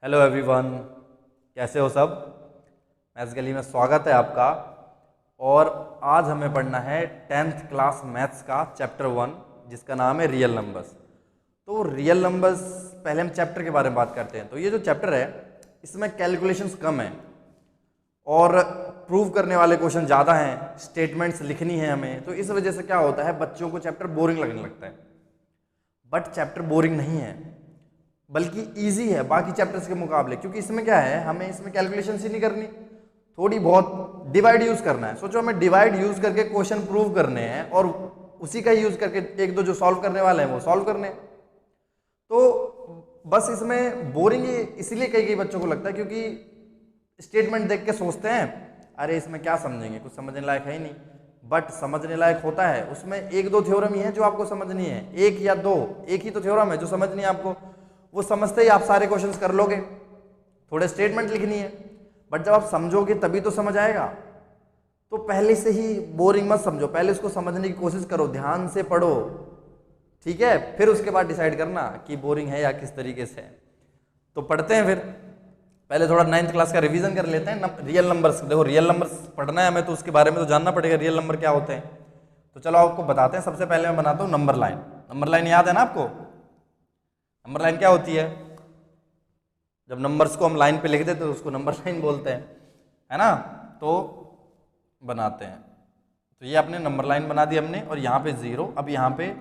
Hello everyone, कैसे हो सब। मैथ्स गली में स्वागत है आपका। और आज हमें पढ़ना है 10th क्लास मैथ्स का चैप्टर 1 जिसका नाम है रियल नंबर्स। तो रियल नंबर्स पहले हम चैप्टर के बारे में बात करते हैं। तो ये जो चैप्टर है इसमें कैलकुलेशंस कम है और प्रूव करने वाले क्वेश्चन ज़्यादा हैं, स्टेटमेंट्स लिखनी है हमें। तो इस वजह से क्या होता है, बच्चों को चैप्टर बोरिंग लगने लगता है। बट चैप्टर बोरिंग नहीं है, बल्कि इजी है बाकी चैप्टर्स के मुकाबले। क्योंकि इसमें क्या है, हमें इसमें कैलकुलेशन ही नहीं करनी, थोड़ी बहुत डिवाइड यूज करना है। सोचो हमें डिवाइड यूज करके क्वेश्चन प्रूव करने हैं और उसी का यूज करके एक दो जो सॉल्व करने वाले हैं वो सॉल्व करने हैं। तो बस इसमें बोरिंग इसलिए कई कई बच्चों को लगता है क्योंकि स्टेटमेंट देख के सोचते हैं अरे इसमें क्या समझेंगे, कुछ समझने लायक है ही नहीं। बट समझने लायक होता है, उसमें एक दो थ्योरम ही है जो आपको समझनी है, एक या दो, एक ही तो थ्योरम है जो समझनी है आपको। वो समझते ही आप सारे क्वेश्चंस कर लोगे, थोड़े स्टेटमेंट लिखनी है। बट जब आप समझोगे तभी तो समझ आएगा। तो पहले से ही बोरिंग मत समझो, पहले उसको समझने की कोशिश करो, ध्यान से पढ़ो, ठीक है। फिर उसके बाद डिसाइड करना कि बोरिंग है या किस तरीके से है। तो पढ़ते हैं फिर। पहले थोड़ा 9th क्लास का रिवीजन कर लेते हैं। रियल नंबर्स, देखो रियल नंबर्स पढ़ना है हमें तो उसके बारे में तो जानना पड़ेगा रियल नंबर क्या होते हैं। तो चलो आपको बताते हैं। सबसे पहले मैं बनाता हूँ नंबर लाइन। नंबर लाइन याद है ना आपको? नंबर लाइन क्या होती है? जब नंबर्स को हम लाइन पे लिख देते तो उसको नंबर लाइन बोलते हैं, है ना। तो बनाते हैं। तो ये आपने नंबर लाइन बना दी हमने, और यहाँ पे जीरो। अब यहाँ पे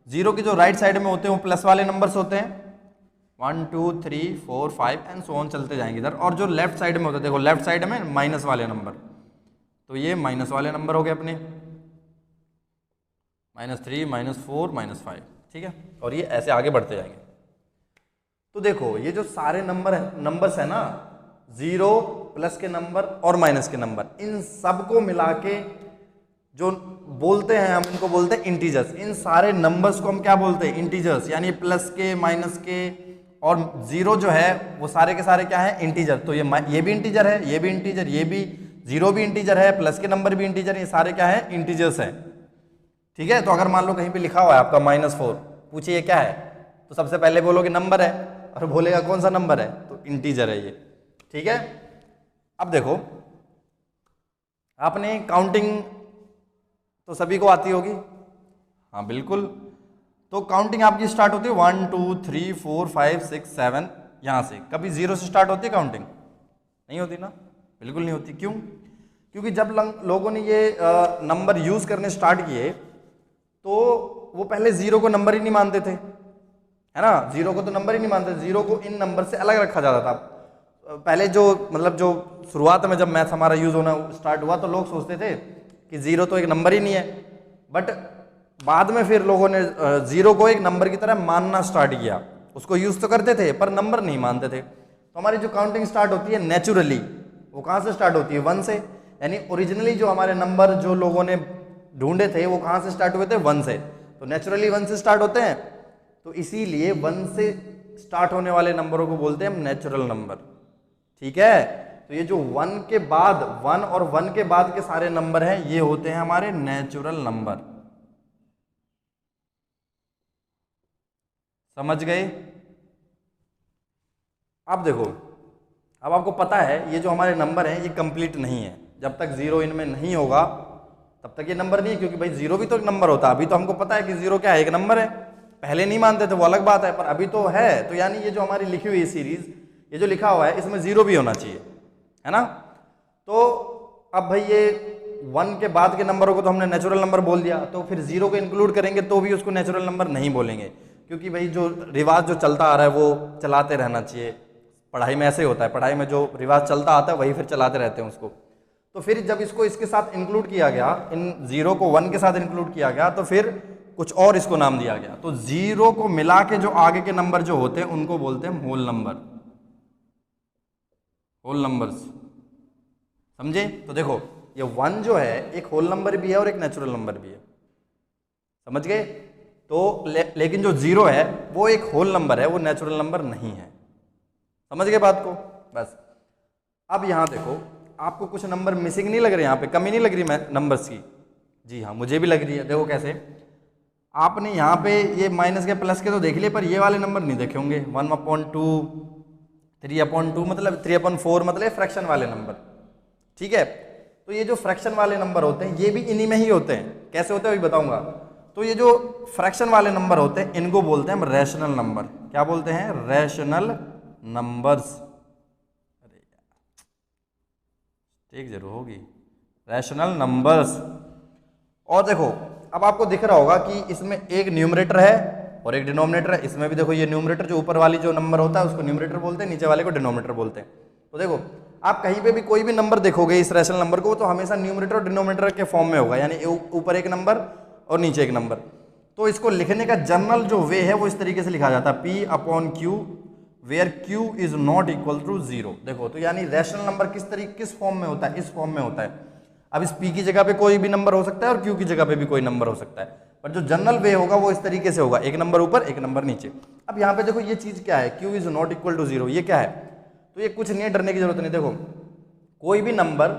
जीरो की जो राइट साइड में होते हैं वो प्लस वाले नंबर्स होते हैं, 1 2 3 4 5 एंड सो ऑन चलते जाएंगे इधर। और जो लेफ्ट साइड में होते हैं, देखो लेफ्ट साइड में माइनस वाले नंबर, तो ये माइनस वाले नंबर हो गए अपने, -3 -4 -5, ठीक है। और ये ऐसे आगे बढ़ते जाएंगे। तो देखो ये जो सारे नंबर्स है ना, जीरो, प्लस के नंबर और माइनस के नंबर, इन सबको मिला के जो बोलते हैं हम, इनको बोलते हैं इंटीजर्स। इन सारे नंबर्स को हम क्या बोलते हैं? इंटीजर्स। यानी प्लस के, माइनस के और जीरो जो है वो सारे के सारे क्या है? इंटीजर। तो ये भी इंटीजर है, ये भी इंटीजर, ये भी, जीरो भी इंटीजर है, प्लस के नंबर भी इंटीजर, ये सारे क्या है? इंटीजर्स है, ठीक है। तो अगर मान लो कहीं पे लिखा हुआ है आपका -4, पूछिए ये क्या है, तो सबसे पहले बोलोगे नंबर है, और बोलेगा कौन सा नंबर है? तो इंटीजर है ये, ठीक है। अब देखो आपने काउंटिंग तो सभी को आती होगी, हाँ बिल्कुल। तो काउंटिंग आपकी स्टार्ट होती है 1 2 3 4 5 6 7, यहाँ से। कभी जीरो से स्टार्ट होती है काउंटिंग? नहीं होती ना, बिल्कुल नहीं होती। क्यों? क्योंकि जब लोगों ने ये नंबर यूज करने स्टार्ट किए तो वो पहले जीरो को नंबर ही नहीं मानते थे, है ना। जीरो को तो नंबर ही नहीं मानते, जीरो को इन नंबर से अलग रखा जाता था। पहले जो मतलब जो शुरुआत में जब मैथ्स हमारा यूज होना स्टार्ट हुआ तो लोग सोचते थे कि जीरो तो एक नंबर ही नहीं है। बट बाद में फिर लोगों ने जीरो को एक नंबर की तरह मानना स्टार्ट किया। उसको यूज तो करते थे पर नंबर नहीं मानते थे। तो हमारी जो काउंटिंग स्टार्ट होती है नेचुरली, वो कहाँ से स्टार्ट होती है? 1 से। यानी ओरिजिनली जो हमारे नंबर जो लोगों ने ढूंढे थे वो कहाँ से स्टार्ट हुए थे? 1 से। तो नेचुरली 1 से स्टार्ट होते हैं, तो इसीलिए 1 से स्टार्ट होने वाले नंबरों को बोलते हैं हम नेचुरल नंबर, ठीक है। तो ये जो 1 के बाद, 1 और 1 के बाद के सारे नंबर हैं ये होते हैं हमारे नेचुरल नंबर। समझ गए? अब देखो, अब आपको पता है ये जो हमारे नंबर हैं ये कंप्लीट नहीं है। जब तक जीरो इनमें नहीं होगा तब तक ये नंबर नहीं है, क्योंकि भाई जीरो भी तो एक नंबर होता है। अभी तो हमको पता है कि जीरो क्या है? एक नंबर है। पहले नहीं मानते थे वो अलग बात है, पर अभी तो है। तो यानी ये जो हमारी लिखी हुई सीरीज, ये जो लिखा हुआ है इसमें जीरो भी होना चाहिए, है ना। तो अब भाई ये 1 के बाद के नंबरों को तो हमने नेचुरल नंबर बोल दिया, तो फिर जीरो को इंक्लूड करेंगे तो भी उसको नेचुरल नंबर नहीं बोलेंगे, क्योंकि भाई जो रिवाज जो चलता आ रहा है वो चलाते रहना चाहिए। पढ़ाई में ऐसे होता है, पढ़ाई में जो रिवाज चलता आता है वही फिर चलाते रहते हैं उसको। तो फिर जब इसको इसके साथ इंक्लूड किया गया, इन जीरो को 1 के साथ इंक्लूड किया गया, तो फिर कुछ और इसको नाम दिया गया। तो जीरो को मिला के जो आगे के नंबर जो होते हैं उनको बोलते हैं होल नंबर, होल नंबर्स। समझे? तो देखो ये 1 जो है एक होल नंबर भी है और एक नेचुरल नंबर भी है, समझ गए? तो लेकिन जो जीरो है वो एक होल नंबर है, वो नेचुरल नंबर नहीं है। समझ गए बात को? बस अब यहां देखो, आपको कुछ नंबर मिसिंग नहीं लग रहे? यहाँ पे कमी नहीं लग रही नंबर्स की? जी हाँ, मुझे भी लग रही है। देखो कैसे, आपने यहाँ पे ये माइनस के प्लस के तो देख लिए, पर ये वाले नंबर नहीं देखे होंगे। 1/2, 3/2 मतलब 3/4 मतलब फ्रैक्शन वाले नंबर, ठीक है। तो ये जो फ्रैक्शन वाले नंबर होते हैं ये भी इन्हीं में ही होते हैं। कैसे होते हैं अभी बताऊंगा। तो ये जो फ्रैक्शन वाले नंबर होते हैं इनको बोलते हैं हम रैशनल नंबर। क्या बोलते हैं? Rational numbers. अरे यार ठीक जरूर होगी, रैशनल नंबर्स। और देखो अब आपको दिख रहा होगा कि इसमें एक न्यूमरेटर है और एक डिनोमिनेटर है। इसमें भी देखो ये न्यूमरेटर जो ऊपर वाली जो नंबर होता है उसको न्यूमरेटर बोलते हैं, नीचे वाले को डिनोमिनेटर बोलते हैं। तो देखो आप कहीं पे भी कोई भी नंबर देखोगे इस रैशनल नंबर को तो हमेशा न्यूमरेटर और डिनोमिनेटर के फॉर्म में होगा, यानी ऊपर एक नंबर और नीचे एक नंबर। तो इसको लिखने का जनरल जो वे है वो इस तरीके से लिखा जाता है P/Q where Q is not equal to 0। देखो तो यानी रैशनल नंबर किस फॉर्म में होता है? इस फॉर्म में होता है। अब इस P की जगह पे कोई भी नंबर हो सकता है और Q की जगह पे भी कोई नंबर हो सकता है, पर जो जनरल वे होगा वो इस तरीके से होगा, एक नंबर ऊपर एक नंबर नीचे। अब यहाँ पे देखो ये चीज क्या है? Q is not equal to 0, ये क्या है? तो ये कुछ नहीं है, डरने की जरूरत नहीं। देखो कोई भी नंबर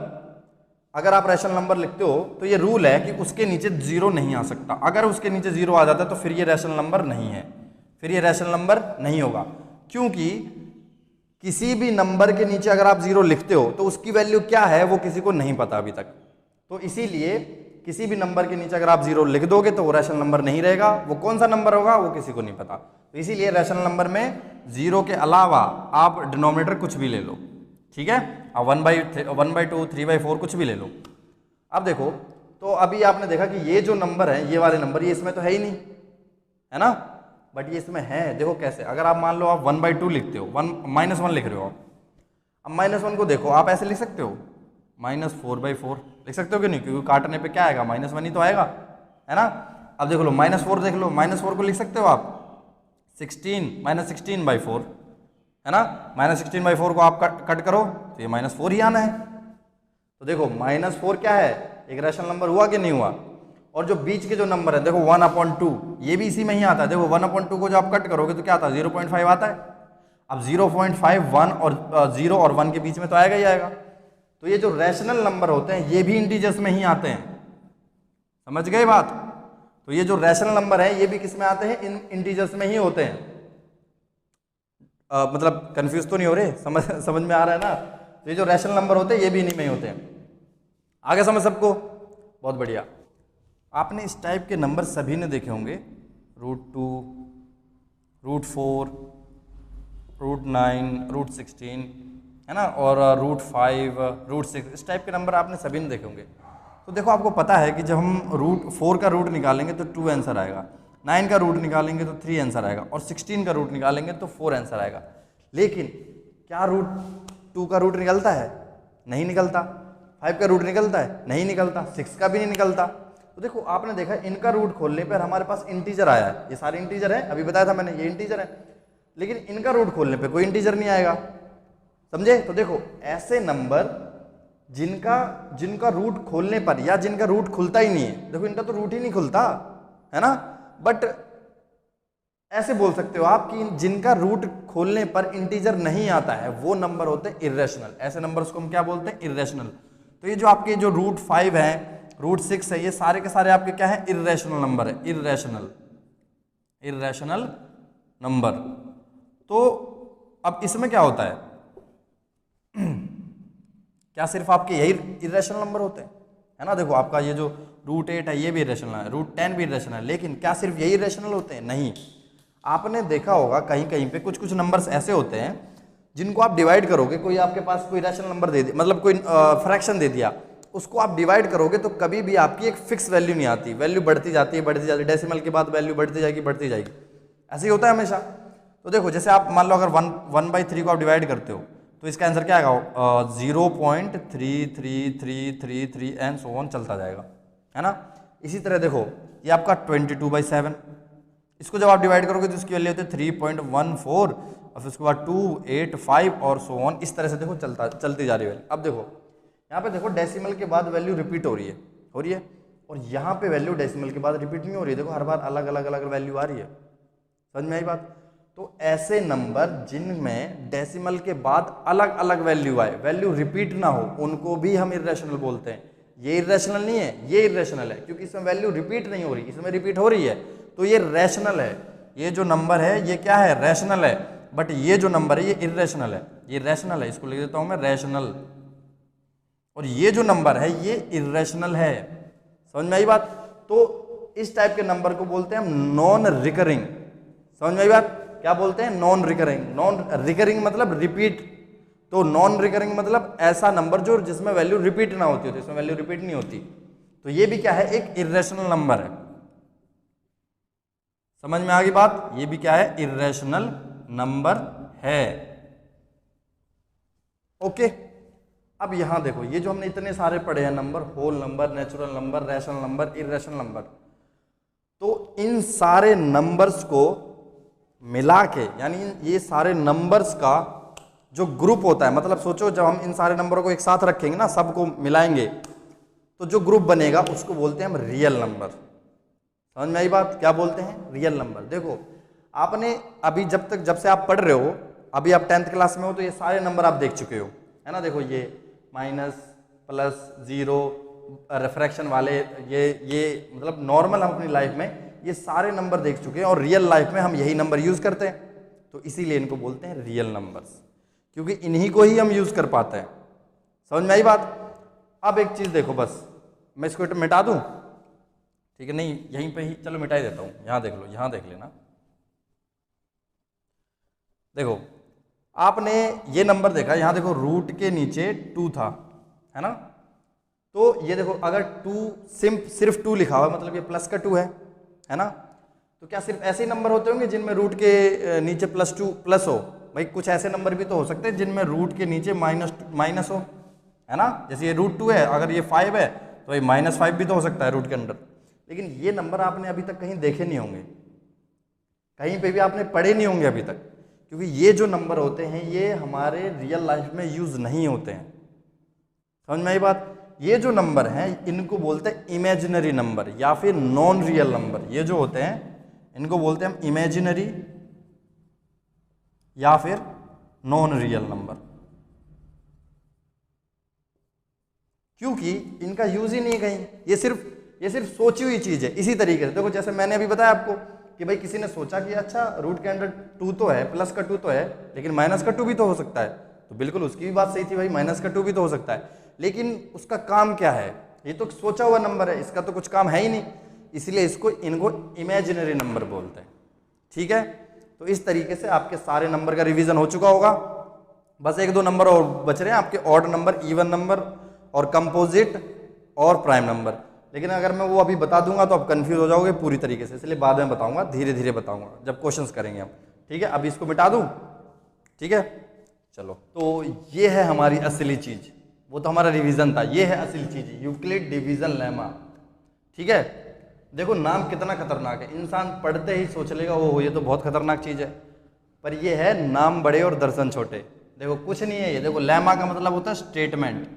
अगर आप रैशनल नंबर लिखते हो तो ये रूल है कि उसके नीचे 0 नहीं आ सकता। अगर उसके नीचे 0 आ जाता है तो फिर ये रैशनल नंबर नहीं है, फिर ये रैशनल नंबर नहीं होगा। क्योंकि किसी भी नंबर के नीचे अगर आप 0 लिखते हो तो उसकी वैल्यू क्या है वो किसी को नहीं पता अभी तक। तो इसीलिए किसी भी नंबर के नीचे अगर आप 0 लिख दोगे तो वो रैशनल नंबर नहीं रहेगा। वो कौन सा नंबर होगा वो किसी को नहीं पता। तो इसीलिए रैशनल नंबर में 0 के अलावा आप डिनोमिनेटर कुछ भी ले लो, ठीक है। अब 1/2 3/4 कुछ भी ले लो। अब देखो तो अभी आपने देखा कि ये जो नंबर है ये वाले नंबर ये इसमें तो है ही नहीं, है ना, बट ये इसमें है। देखो कैसे, अगर आप मान लो आप 1/2 लिखते हो, -1 लिख रहे हो आप। अब -1 को देखो आप ऐसे लिख सकते हो -4/4 लिख सकते हो कि नहीं, क्योंकि काटने पे क्या आएगा? -1 ही तो आएगा, है ना। अब देख लो -4 देख लो, -4 को लिख सकते हो आप 16/4, है ना। -16/4 को आप कट करो तो ये -4 ही आना है। तो देखो -4 क्या है? एक रैशनल नंबर हुआ कि नहीं हुआ? और जो बीच के जो नंबर है देखो 1/2 ये भी इसी में ही आता है। देखो 1/2 को जो आप कट करोगे तो क्या आता है? 0.5 आता है। अब 0.5 1 और 0 और 1 के बीच में तो आएगा ही आएगा। तो ये जो रैशनल नंबर होते हैं ये भी इंटीजर्स में ही आते हैं, समझ गए बात। तो ये जो रैशनल नंबर है ये भी किस में आते हैं? इन इंटीजर्स में ही होते हैं। मतलब कंफ्यूज तो नहीं हो रहे? समझ में आ रहा है ना। तो ये जो रैशनल नंबर होते हैं ये भी इन्हीं में ही होते हैं। आगे समझ सबको? बहुत बढ़िया। आपने इस टाइप के नंबर सभी ने देखे होंगे, √2, √4, √9, √16, है ना, और √5, √6, इस टाइप के नंबर आपने सभी ने देखे होंगे। तो देखो आपको पता है कि जब हम √4 का रूट निकालेंगे तो 2 आंसर आएगा, 9 का रूट निकालेंगे तो 3 आंसर आएगा, और 16 का रूट निकालेंगे तो 4 आंसर आएगा। लेकिन क्या √2 का रूट निकलता है? नहीं निकलता। 5 का रूट निकलता है? नहीं निकलता। 6 का भी नहीं निकलता। तो देखो आपने देखा इनका रूट खोलने पर हमारे पास इंटीजर आया है। ये सारे इंटीजर है, अभी बताया था मैंने ये इंटीजर है, लेकिन इनका रूट खोलने पे कोई इंटीजर नहीं आएगा, समझे। तो देखो ऐसे नंबर जिनका रूट खोलने पर या जिनका रूट खुलता ही नहीं है, देखो इनका तो रूट ही नहीं खुलता, है ना, बट ऐसे बोल सकते हो आप कि जिनका रूट खोलने पर इंटीजर नहीं आता है वो नंबर होते हैं इर्रेशनल। ऐसे नंबर्स को हम क्या बोलते हैं? इर्रेशनल। तो ये जो आपके जो √5 है, √6 है, ये सारे के सारे आपके क्या है? इर्रेशनल नंबर है, इर्रेशनल नंबर। तो अब इसमें क्या होता है? क्या सिर्फ आपके यही इर्रेशनल नंबर होते हैं? है ना, देखो आपका ये जो √8 है ये भी इर्रेशनल है, √10 भी इर्रेशनल है, लेकिन क्या सिर्फ यही इर्रेशनल होते हैं? नहीं। आपने देखा होगा कहीं कहीं पे कुछ नंबर्स ऐसे होते हैं जिनको आप डिवाइड करोगे, कोई आपके पास कोई रैशनल नंबर दे दिया, मतलब कोई फ्रैक्शन दे दिया, उसको आप डिवाइड करोगे तो कभी भी आपकी एक फिक्स वैल्यू नहीं आती, वैल्यू बढ़ती जाती है, डेसिमल के बाद वैल्यू बढ़ती जाएगी। ऐसे ही होता है हमेशा। तो देखो जैसे आप मान लो अगर 1/3 को आप डिवाइड करते हो तो इसका आंसर क्या आएगा? 0.3333 एंड सो ऑन चलता जाएगा, है ना। इसी तरह देखो ये आपका 22/7, इसको जब आप डिवाइड करोगे तो इसकी वैल्यू होती है 3.14, और फिर उसके बाद 2, 8, 5 और सो ऑन, इस तरह से देखो चलती जा रही है। अब देखो यहाँ पे देखो डेसिमल के बाद वैल्यू रिपीट हो रही है, और यहाँ पे वैल्यू डेसिमल के बाद रिपीट नहीं हो रही है। देखो हर बार अलग अलग वैल्यू आ रही है, समझ में आई बात। तो ऐसे नंबर जिनमें डेसिमल के बाद अलग अलग वैल्यू आए, वैल्यू रिपीट ना हो, उनको भी हम इर्रेशनल बोलते हैं। ये इर्रेशनल नहीं है, ये इर्रेशनल है, क्योंकि इसमें वैल्यू रिपीट नहीं हो रही, इसमें रिपीट हो रही है, तो ये रैशनल है। ये जो नंबर है ये क्या है? रैशनल है। बट ये जो नंबर है ये इर्रेशनल है, ये रैशनल है, इसको लिख देता हूं मैं रैशनल। और ये जो नंबर है ये इर्रेशनल है। समझ में आई बात? तो इस टाइप के नंबर को बोलते हैं हम नॉन रिकरिंग। समझ में आई बात? क्या बोलते हैं? Non recurring. नॉन रिकरिंग मतलब रिपीट, तो नॉन रिकरिंग मतलब ऐसा नंबर जो जिसमें वैल्यू रिपीट ना होती हो, इसमें वैल्यू रिपीट नहीं होती। तो ये भी क्या है? एक इर्रेशनल नंबर है। समझ में आ गई बात? ये भी क्या है? इर्रेशनल नंबर है। ओके, अब यहां देखो, ये जो हमने इतने सारे पढ़े हैं number, whole number, natural number, rational number, irrational number, तो इन सारे नंबर्स को मिला के, यानी ये सारे नंबर्स का जो ग्रुप होता है, मतलब सोचो जब हम इन सारे नंबरों को एक साथ रखेंगे ना, सबको मिलाएंगे, तो जो ग्रुप बनेगा उसको बोलते हैं हम रियल नंबर। समझ में आई बात? क्या बोलते हैं? Real number. देखो आपने अभी जब से आप पढ़ रहे हो, अभी आप 10th क्लास में हो, तो ये सारे नंबर आप देख चुके हो, है ना? देखो ये माइनस, प्लस, जीरो, रिफ्रैक्शन वाले, ये मतलब नॉर्मल हम अपनी लाइफ में ये सारे नंबर देख चुके हैं, और रियल लाइफ में हम यही नंबर यूज करते हैं, तो इसीलिए इनको बोलते हैं रियल नंबर्स, क्योंकि इन्हीं को ही हम यूज कर पाते हैं। समझ में आई बात? अब एक चीज देखो, बस मैं इसको मिटा दूं, ठीक है? नहीं, यहीं पे ही चलो मिटा ही देता हूं। यहां देख लो, यहां देख लेना। देखो आपने ये नंबर देखा, यहां देखो रूट के नीचे 2 था, है ना? तो ये देखो अगर 2 सिर्फ 2 लिखा हुआ है, मतलब ये प्लस का 2 है ना? तो क्या सिर्फ ऐसे ही नंबर होते होंगे जिनमें रूट के नीचे +2 प्लस हो? भाई कुछ ऐसे नंबर भी तो हो सकते हैं जिनमें रूट के नीचे माइनस हो, है ना? जैसे ये √2 है, अगर ये 5 है तो ये -5 भी तो हो सकता है रूट के अंदर। लेकिन ये नंबर आपने अभी तक कहीं देखे नहीं होंगे, कहीं पे भी आपने पढ़े नहीं होंगे अभी तक, क्योंकि ये जो नंबर होते हैं ये हमारे रियल लाइफ में यूज नहीं होते हैं। समझ में आई बात? ये जो नंबर हैं इनको बोलते हैं इमेजिनरी नंबर या फिर नॉन रियल नंबर। ये जो होते हैं इनको बोलते हैं हम इमेजिनरी या फिर नॉन रियल नंबर, क्योंकि इनका यूज ही नहीं है कहीं। ये सिर्फ सोची हुई चीज है। इसी तरीके से देखो, जैसे मैंने अभी बताया आपको कि भाई किसी ने सोचा कि अच्छा रूट के अंदर 2 तो है, प्लस का 2 तो है, लेकिन माइनस का 2 भी तो हो सकता है, तो बिल्कुल उसकी भी बात सही थी, भाई माइनस का 2 भी तो हो सकता है, लेकिन उसका काम क्या है? ये तो सोचा हुआ नंबर है, इसका तो कुछ काम है ही नहीं, इसलिए इनको इमेजिनरी नंबर बोलते हैं। ठीक है, तो इस तरीके से आपके सारे नंबर का रिवीजन हो चुका होगा। बस 1-2 नंबर और बच रहे हैं आपके, ऑड नंबर, इवन नंबर और कंपोजिट और प्राइम नंबर। लेकिन अगर मैं वो अभी बता दूंगा तो आप कंफ्यूज हो जाओगे पूरी तरीके से, इसलिए बाद में बताऊंगा, धीरे धीरे बताऊंगा जब क्वेश्चंस करेंगे हम। ठीक है, अभी इसको मिटा दूं? ठीक है, चलो। तो ये है हमारी असली चीज, वो तो हमारा रिवीजन था, ये है असली चीज, यूक्लिड डिवीजन लेमा। ठीक है, देखो नाम कितना खतरनाक है, इंसान पढ़ते ही सोच लेगा वो ये तो बहुत खतरनाक चीज है, पर ये है नाम बड़े और दर्शन छोटे। देखो कुछ नहीं है ये, देखो लेमा का मतलब होता है स्टेटमेंट,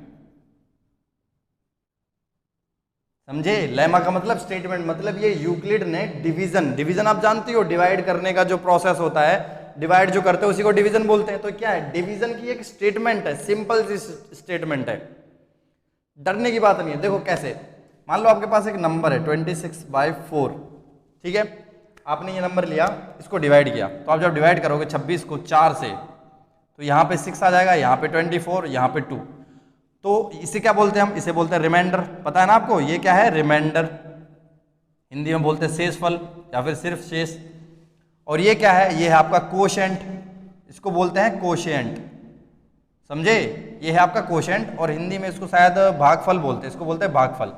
समझे? लेमा का मतलब स्टेटमेंट, मतलब ये यूक्लिड ने डिवीजन आप जानती हो, डिवाइड करने का जो प्रोसेस होता है, डिवाइड जो करते हैं उसी को डिवीजन बोलते हैं। तो क्या है, डिवीजन की एक स्टेटमेंट है, सिंपल सी स्टेटमेंट है, डरने की बात नहीं है। देखो कैसे, मान लो आपके पास एक नंबर है 26/4, ठीक है? आपने ये नंबर लिया, इसको डिवाइड किया, तो आप जब डिवाइड करोगे 26 को 4 से, तो यहाँ पे 6 आ जाएगा, यहाँ पे 24, यहाँ पे 2, तो इसे क्या बोलते हैं हम? इसे बोलते हैं रिमाइंडर। पता है ना आपको, ये क्या है? रिमाइंडर। हिंदी में बोलते हैं शेषफल या फिर सिर्फ शेष। और ये क्या है? ये है आपका कोशेंट, इसको बोलते हैं कोशेंट, समझे? ये है आपका कोशेंट, और हिंदी में इसको शायद भागफल बोलते हैं, इसको बोलते हैं भागफल।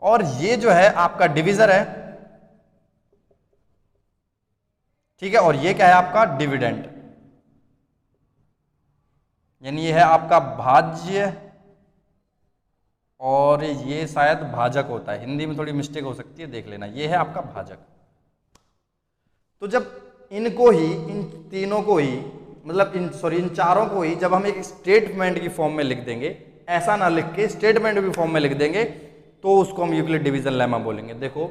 और ये जो है आपका डिविजर है, ठीक है? और ये क्या है आपका? डिविडेंड, यानी ये है आपका भाज्य, और ये शायद भाजक होता है, हिंदी में थोड़ी मिस्टेक हो सकती है, देख लेना। ये है आपका भाजक। तो जब इनको ही, इन तीनों को ही, मतलब इन चारों को ही जब हम एक स्टेटमेंट की फॉर्म में लिख देंगे, ऐसा ना लिख के स्टेटमेंट की फॉर्म में लिख देंगे, तो उसको हम यूक्लिड डिवीजन लेमा बोलेंगे। देखो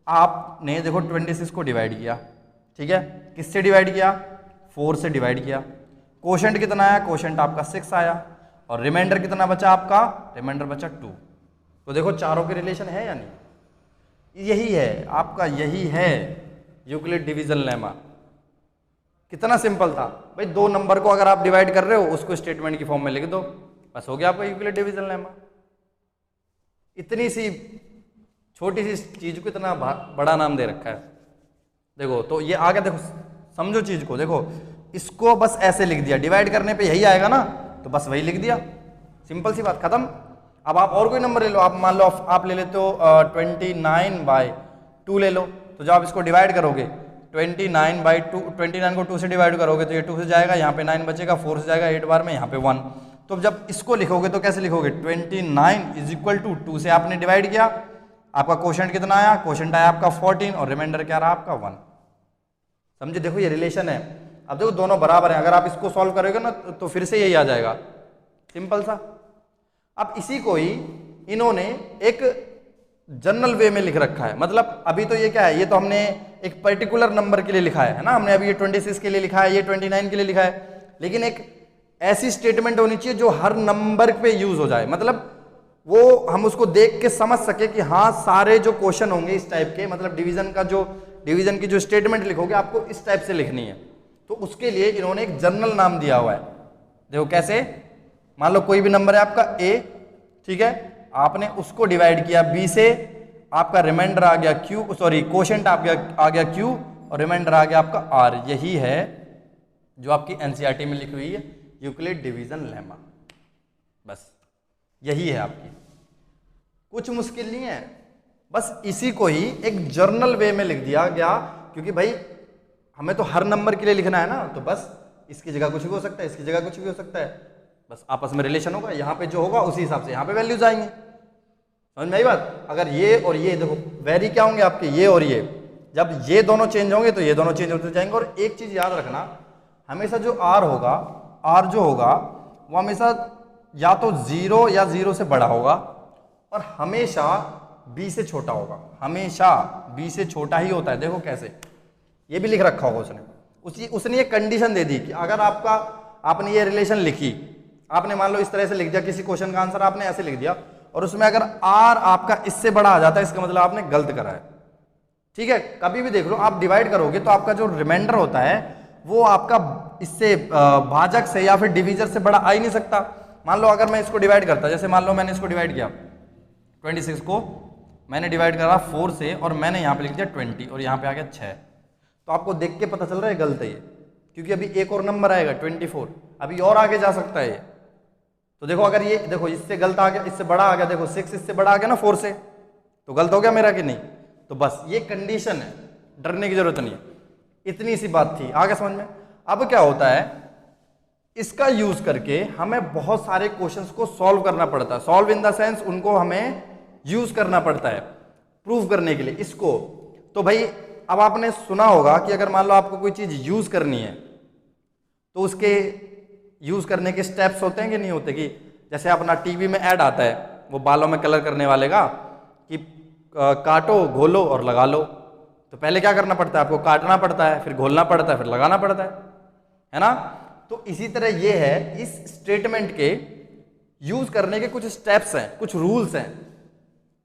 आपने देखो 26 को डिवाइड किया, ठीक है? किससे डिवाइड किया? 4 से डिवाइड किया। कोशेंट कितना आया? कोशेंट आपका 6 आया, और रिमाइंडर कितना बचा आपका? रिमाइंडर बचा 2। तो देखो चारों के रिलेशन है या नहीं? यही है आपका, यही है यूक्लिड डिवीजन लेमा। कितना सिंपल था भाई, दो नंबर को अगर आप डिवाइड कर रहे हो उसको स्टेटमेंट की फॉर्म में लिख दो, बस हो गया आपका यूक्लिड डिवीजन लेमा। इतनी सी छोटी सी चीज को इतना बड़ा नाम दे रखा है। देखो तो ये आ गया, देखो समझो चीज को, देखो इसको बस ऐसे लिख दिया, डिवाइड करने पे यही आएगा ना, तो बस वही लिख दिया, सिंपल सी बात, खत्म। अब आप और कोई नंबर ले लो, आप मान लो आप ले लेते हो 29/2 ले लो, तो जब आप इसको डिवाइड करोगे 29/2, 29 को 2 से डिवाइड करोगे तो ये 2 से जाएगा, यहाँ पे 9 बचेगा, 4 से जाएगा 8 बार में, यहाँ पे 1। तो जब इसको लिखोगे तो कैसे लिखोगे, 29 = 2 से आपने डिवाइड किया, आपका क्वोशंट कितना आया, क्वोशंट आया आपका 14 और रिमाइंडर क्या रहा आपका 1। समझे, देखो ये रिलेशन है। अब देखो दोनों बराबर हैं, अगर आप इसको सॉल्व करोगे ना तो फिर से यही आ जाएगा, सिंपल सा। अब इसी को ही इन्होंने एक जनरल वे में लिख रखा है, मतलब अभी तो ये क्या है, ये तो हमने एक पर्टिकुलर नंबर के लिए लिखा है ना, हमने अभी ये 26 के लिए लिखा है, ये 29 के लिए लिखा है, लेकिन एक ऐसी स्टेटमेंट होनी चाहिए जो हर नंबर पे यूज हो जाए, मतलब वो हम उसको देख के समझ सके कि हाँ सारे जो क्वेश्चन होंगे इस टाइप के, मतलब डिवीजन की जो स्टेटमेंट लिखोगे आपको इस टाइप से लिखनी है। तो उसके लिए इन्होंने एक जनरल नाम दिया हुआ है। देखो कैसे, मान लो कोई भी नंबर है आपका a, ठीक है, आपने उसको डिवाइड किया b से, आपका रिमाइंडर आ गया q, सॉरी क्वोशंट आ गया q और रिमाइंडर आ गया आपका r। यही है जो आपकी एनसीईआरटी में लिखी हुई है यूक्लिड डिवीजन लेमा, बस यही है आपकी, कुछ मुश्किल नहीं है। बस इसी को ही एक जर्नल वे में लिख दिया गया, क्योंकि भाई हमें तो हर नंबर के लिए लिखना है ना, तो बस इसकी जगह कुछ भी हो सकता है, इसकी जगह कुछ भी हो सकता है, बस आपस में रिलेशन होगा, यहाँ पे जो होगा उसी हिसाब से यहाँ पे वैल्यूज आएंगे। समझ में आई बात। अगर ये और ये देखो वेरी क्या होंगे आपके, ये और ये, जब ये दोनों चेंज होंगे तो ये दोनों चेंज होते जाएंगे। और एक चीज याद रखना, हमेशा जो आर होगा, आर जो होगा वो हमेशा या तो 0 या 0 से बड़ा होगा और हमेशा b से छोटा होगा, हमेशा b से छोटा ही होता है। देखो कैसे, ये भी लिख रखा होगा उसने ये कंडीशन दे दी कि अगर आपने ये रिलेशन लिखी, आपने मान लो इस तरह से लिख दिया, किसी क्वेश्चन का आंसर आपने ऐसे लिख दिया और उसमें अगर r आपका इससे बड़ा आ जाता है, इसका मतलब आपने गलत करा है, ठीक है। कभी भी देख लो, आप डिवाइड करोगे तो आपका जो रिमाइंडर होता है वो आपका इससे भाजक से या फिर डिवीजर से बड़ा आ ही नहीं सकता। मान लो अगर मैं इसको डिवाइड करता, जैसे मान लो मैंने इसको डिवाइड किया 26 को मैंने डिवाइड करा 4 से और मैंने यहाँ पे लिख दिया 20 और यहाँ पे आ गया 6, तो आपको देख के पता चल रहा है गलत है ये, क्योंकि अभी एक और नंबर आएगा 24, अभी और आगे जा सकता है ये। तो देखो अगर ये देखो इससे गलत आ गया, इससे बड़ा आ गया, देखो 6 इससे बड़ा आ गया ना 4 से, तो गलत हो गया मेरा कि नहीं। तो बस ये कंडीशन है, डरने की जरूरत नहीं है, इतनी सी बात थी, आगे समझ में। अब क्या होता है, इसका यूज करके हमें बहुत सारे क्वेश्चंस को सॉल्व करना पड़ता है, सॉल्व इन द सेंस उनको हमें यूज करना पड़ता है प्रूव करने के लिए इसको। तो भाई अब आपने सुना होगा कि अगर मान लो आपको कोई चीज यूज करनी है तो उसके यूज करने के स्टेप्स होते हैं कि नहीं होते, कि जैसे अपना टीवी में ऐड आता है वो बालों में कलर करने वाले का कि काटो घोलो और लगा लो, तो पहले क्या करना पड़ता है, आपको काटना पड़ता है, फिर घोलना पड़ता है, फिर लगाना पड़ता है ना। तो इसी तरह ये है, इस स्टेटमेंट के यूज करने के कुछ स्टेप्स हैं, कुछ रूल्स हैं,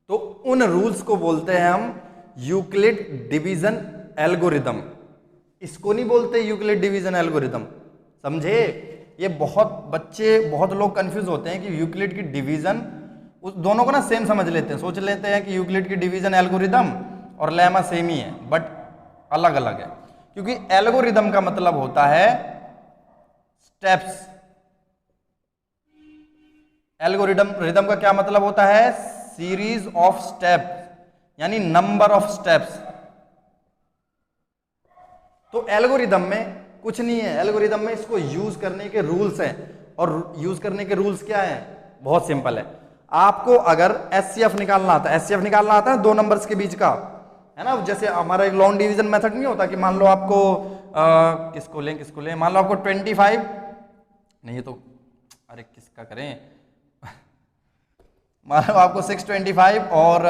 तो उन रूल्स को बोलते हैं हम यूक्लिड डिवीजन एल्गोरिदम। इसको नहीं बोलते यूक्लिड डिवीजन एल्गोरिदम, समझे। ये बहुत लोग कंफ्यूज होते हैं कि यूक्लिड की डिवीजन, उस दोनों को ना सेम समझ लेते हैं, सोच लेते हैं कि यूक्लिड की डिवीजन एल्गोरिदम और लेमा सेम ही है, बट अलग अलग है। क्योंकि एल्गोरिदम का मतलब होता है स्टेप्स, एल्गोरिदम का क्या मतलब होता है, सीरीज ऑफ स्टेप, यानी नंबर ऑफ स्टेप्स। तो एल्गोरिदम में कुछ नहीं है, एल्गोरिदम में इसको यूज करने के रूल्स हैं, और यूज करने के रूल्स क्या हैं, बहुत सिंपल है। आपको अगर एचसीएफ निकालना आता है, एचसीएफ निकालना आता है दो नंबर्स के बीच का, है ना। जैसे हमारा एक लॉन्ग डिवीजन मेथड नहीं होता कि मान लो आपको किसको लें, मान लो आपको 25 नहीं, ये तो अरे किसका करें मान लो आपको 625 और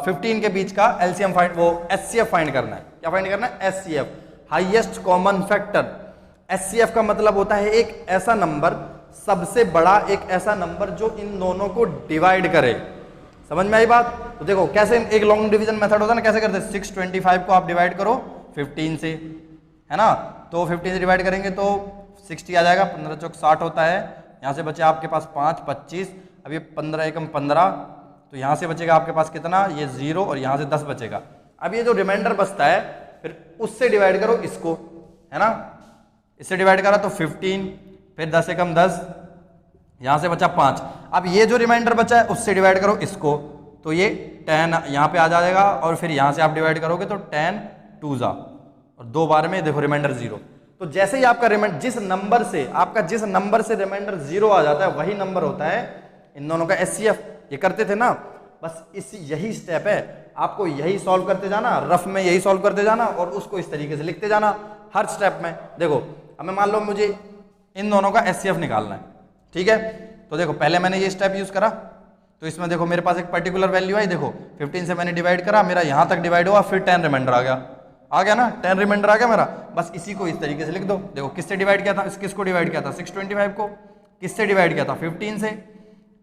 15 के बीच का एलसीएम फाइंड, वो एचसीएफ फाइंड करना है। क्या फाइंड करना है, HCF, highest common factor. HCF का मतलब होता है एक ऐसा नंबर, सबसे बड़ा एक ऐसा नंबर जो इन दोनों को डिवाइड करे। समझ में आई बात। तो देखो कैसे एक लॉन्ग डिवीजन मेथड होता है ना, कैसे करते हैं, 625 को आप डिवाइड करो 15 से, है ना, तो 15 से डिवाइड करेंगे तो 60 आ जाएगा, 15 चौक 60 होता है। यहाँ से बचे आपके पास 5, 25, अब ये 15 एकम 15, तो यहाँ से बचेगा आपके पास कितना, ये 0 और यहाँ से 10 बचेगा। अब ये जो रिमाइंडर बचता है फिर उससे डिवाइड करो इसको, है ना, इससे डिवाइड करा तो 15, फिर 10 एकम 10, यहाँ से बचा 5। अब ये जो रिमाइंडर बचा है उससे डिवाइड करो इसको, तो ये 10 यहाँ पे आ जाएगा और फिर यहाँ से आप डिवाइड करोगे तो 10 2 जा, और 2 बार में देखो रिमाइंडर 0। तो जैसे ही आपका रिमाइंडर जिस नंबर से रिमाइंडर 0 आ जाता है वही नंबर होता है इन दोनों का एचसीएफ। ये करते थे ना, बस यही स्टेप है, आपको यही सॉल्व करते जाना, रफ में यही सॉल्व करते जाना और उसको इस तरीके से लिखते जाना हर स्टेप में। देखो अब मैं मान लो मुझे इन दोनों का एचसीएफ निकालना है, ठीक है, तो देखो पहले मैंने ये स्टेप यूज करा, तो इसमें देखो मेरे पास एक पर्टिकुलर वैल्यू आई, देखो 15 से मैंने डिवाइड करा, मेरा यहाँ तक डिवाइड हुआ, फिर 10 रिमाइंडर आ गया ना, 10 रिमाइंडर आ गया मेरा। बस इसी को इस तरीके से लिख दो। देखो किससे डिवाइड किया था, किसको डिवाइड किया था 625 को, किससे डिवाइड किया था 15 से,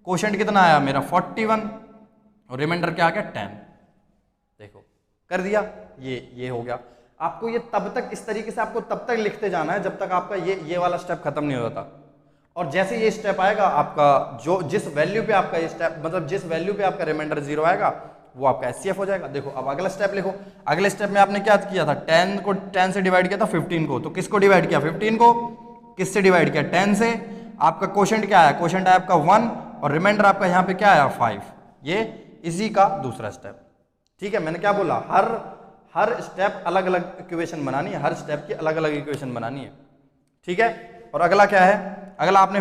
क्वोशंट कितना आया मेरा 41 और रिमाइंडर क्या आ गया 10। देखो कर दिया, ये हो गया। आपको ये तब तक इस तरीके से आपको तब तक लिखते जाना है जब तक आपका ये वाला स्टेप खत्म नहीं होता। और जैसे ये स्टेप आएगा आपका, जो जिस वैल्यू पे आपका ये स्टेप, मतलब जिस वैल्यू पे आपका रिमाइंडर 0 आएगा वो आपका एचसीएफ हो जाएगा। देखो अब अगला स्टेप लिखो। अगले स्टेप में आपने क्या किया था, 10 को 10 से डिवाइड किया था 15 को, तो किसको डिवाइड किया 15 को, किससे डिवाइड किया 10 से। आपका क्वोशंट क्या आया, क्वोशंट आया आपका 1 और रिमाइंडर आपका यहाँ पे क्या आया 5। ये इसी का दूसरा स्टेप, ठीक है। मैंने क्या बोला, हर स्टेप अलग अलग इक्वेशन बनानी है, हर स्टेप की अलग अलग इक्वेशन बनानी है, ठीक है। और अगला क्या है, अगला आपने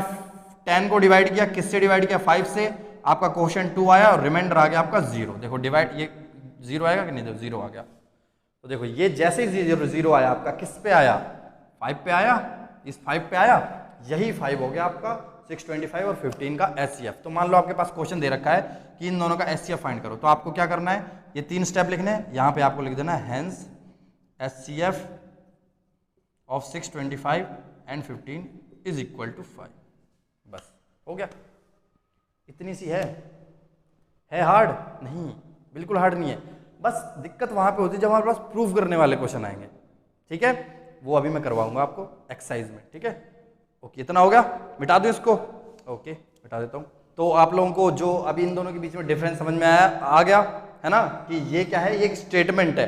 10 को डिवाइड किया, किससे डिवाइड किया 5 से, आपका क्वोशंट 2 आया और रिमाइंडर आ गया आपका 0। देखो डिवाइड, ये 0 आएगा कि नहीं, देखो 0 आ गया। तो देखो ये जैसे ही 0 आया आपका किस पे आया, 5 पे आया, इस 5 पे आया, यही 5 हो गया आपका 625 और 15 का एचसीएफ। तो मान लो आपके पास क्वेश्चन दे रखा है कि इन दोनों का एचसीएफ फाइंड करो, तो आपको क्या करना है, ये 3 स्टेप लिखने हैं। यहाँ पे आपको लिख देना है hence HCF of 625 and 15 is equal to 5। बस हो गया, इतनी सी है हार्ड नहीं, बिल्कुल हार्ड नहीं है। बस दिक्कत वहां पे होती है जब हमारे पास प्रूफ करने वाले क्वेश्चन आएंगे, ठीक है, वो अभी मैं करवाऊंगा आपको एक्सरसाइज में, ठीक है। ओके, इतना हो गया, मिटा दो इसको। ओके मिटा देता हूँ। तो आप लोगों को जो अभी इन दोनों के बीच में डिफरेंस समझ में आ गया है ना, कि ये क्या है, ये एक स्टेटमेंट है।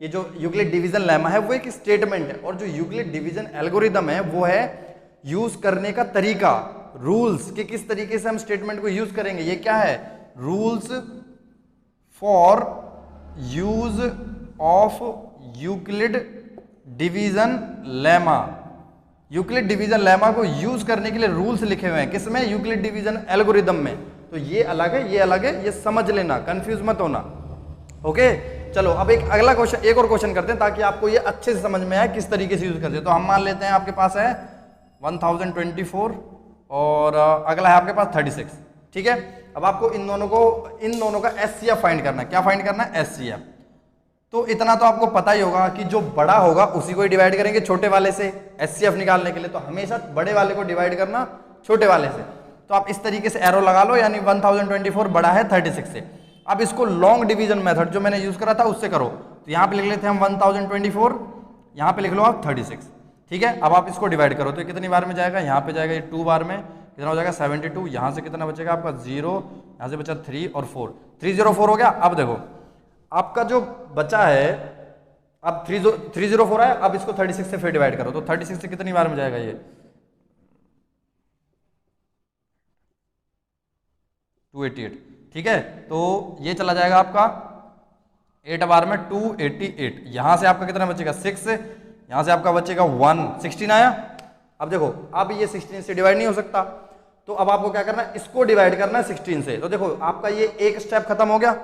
ये जो यूक्लिड डिवीजन लेमा है वो एक स्टेटमेंट है, और जो यूक्लिड डिवीजन एल्गोरिदम है वो है यूज करने का तरीका, रूल्स कि किस तरीके से हम स्टेटमेंट को यूज करेंगे। ये क्या है, rules for use of Euclid division lemma. Euclid division lemma को यूज करने के लिए रूल्स लिखे हुए हैं, किसमें, यूक्लिड डिवीजन एल्गोरिदम में। तो ये अलग है, ये अलग है, ये समझ लेना, कंफ्यूज मत होना। ओके चलो अब एक अगला क्वेश्चन, एक और क्वेश्चन करते हैं ताकि आपको ये अच्छे से समझ में आए किस तरीके से यूज करते हैं। तो हम मान लेते हैं आपके पास है 1024 और अगला है आपके पास 36, ठीक है। अब आपको इन दोनों का एचसीएफ फाइंड करना है। क्या फाइंड करना है, एचसीएफ। तो इतना तो आपको पता ही होगा कि जो बड़ा होगा उसी को ही डिवाइड करेंगे छोटे वाले से एचसीएफ निकालने के लिए। तो हमेशा बड़े वाले को डिवाइड करना छोटे वाले से। तो आप इस तरीके से एरो लगा लो, यानी 1024 बड़ा है 36 से। अब इसको लॉन्ग डिवीजन मेथड जो मैंने यूज करा था उससे करो। तो यहाँ पे लिख लेते हैं हम 1024, यहाँ पे लिख लो आप 36, ठीक है। अब आप इसको डिवाइड करो तो कितनी बार में जाएगा, यहाँ पे जाएगा ये 2 बार में, कितना हो जाएगा 72। यहाँ से कितना बचेगा आपका 0, यहाँ से बचा 3 और 4, 304 हो गया। अब देखो आपका जो बचा है, अब 304 है, अब इसको 36 से फिर डिवाइड करो तो 36 से कितनी बार में जाएगा ये 288, ठीक है। तो ये चला जाएगा आपका 8 बार में 288। यहां से आपका कितना बचेगा 6, यहां से आपका बचेगा 1, 16 आया। अब देखो अब ये 16 से डिवाइड नहीं हो सकता, तो अब आपको क्या करना है, इसको डिवाइड करना है 16 से। तो देखो आपका ये एक स्टेप खत्म हो गया।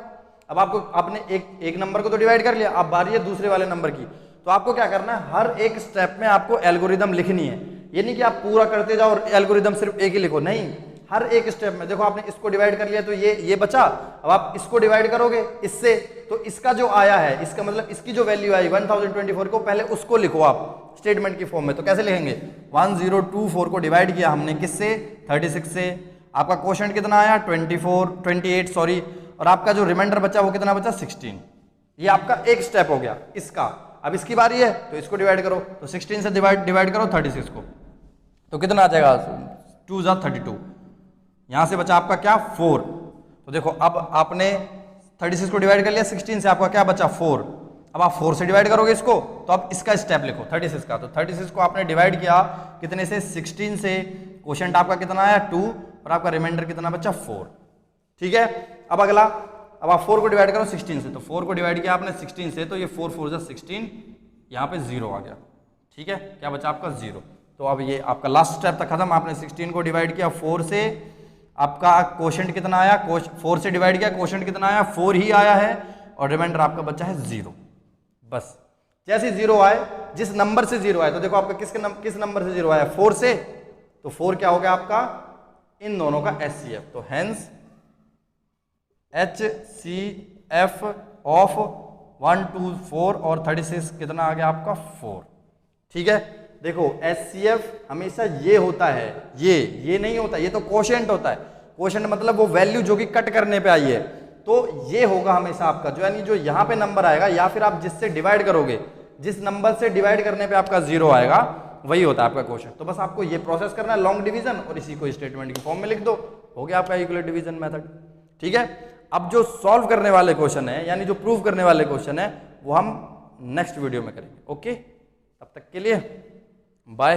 अब आपने एक नंबर को तो डिवाइड कर लिया, अब बारी है दूसरे वाले नंबर की। तो आपको क्या करना है, हर एक स्टेप में आपको एल्गोरिदम लिखनी है। ये नहीं कि आप पूरा करते जाओ और एल्गोरिदम सिर्फ एक ही लिखो, नहीं, हर एक स्टेप में। देखो आपने इसको डिवाइड कर लिया तो ये बचा, अब आप इसको डिवाइड करोगे इससे, तो इसका जो आया है, इसका मतलब इसकी जो वैल्यू आई 1024 को, पहले उसको लिखो आप स्टेटमेंट की फॉर्म में। तो कैसे लिखेंगे, 1024 को डिवाइड किया हमने किससे, 36 से। आपका क्वोशंट कितना आया 28 सॉरी, और आपका जो रिमाइंडर बचा वो कितना बचा 16। ये आपका एक स्टेप हो गया इसका। अब इसकी बारी है तो इसको डिवाइड करो, तो 16 से डिवाइड करो 36 को, तो कितना आ जाएगा 2 × 32। यहाँ से बचा आपका क्या 4। तो देखो अब आपने 36 को डिवाइड कर लिया 16 से, आपका क्या बचा 4। अब आप 4 से डिवाइड करोगे इसको, तो अब इसका स्टेप लिखो 36 का। तो 36 को आपने डिवाइड किया कितने से 16 से, क्वोशंट आपका कितना आया 2 और आपका रिमाइंडर कितना बचा 4। ठीक है, अब अगला, अब आप 4 को डिवाइड करो 16 से, तो 4 को डिवाइड किया आपने 16 से, तो ये 4 4 जा 16, यहाँ पे 0 आ गया। ठीक है, क्या बचा आपका 0। तो अब ये आपका लास्ट स्टेप तक खत्म। आपने 16 को डिवाइड किया 4 से, आपका क्वोशंट कितना आया, 4 से डिवाइड किया क्वोशंट कितना आया 4 ही आया है, और रिमाइंडर आपका बचा है 0। बस जैसे 0 आए, जिस नंबर से 0 आए, तो देखो आपका किस नंबर से 0 आया 4 से, तो 4 क्या हो गया आपका इन दोनों का HCF। तो हेंस HCF ऑफ 1 2 4 और 36 कितना आ गया आपका 4। ठीक है, देखो HCF हमेशा ये होता है, ये नहीं होता, ये तो क्वोशंट होता है। क्वोशंट मतलब वो वैल्यू जो कि कट करने पे आई है, तो ये होगा हमेशा आपका जो, यानी जो यहाँ पे नंबर आएगा या फिर आप जिससे डिवाइड करोगे, जिस नंबर से डिवाइड करने पे आपका 0 आएगा वही होता है आपका क्वोशंट। तो बस आपको ये प्रोसेस करना है, लॉन्ग डिवीजन, और इसी को स्टेटमेंट की फॉर्म में लिख दो, हो गया आपका इक्वल डिवीजन मेथड। ठीक है, अब जो सॉल्व करने वाले क्वेश्चन है, यानी जो प्रूव करने वाले क्वेश्चन है, वो हम नेक्स्ट वीडियो में करेंगे। ओके, तब तक के लिए बाय।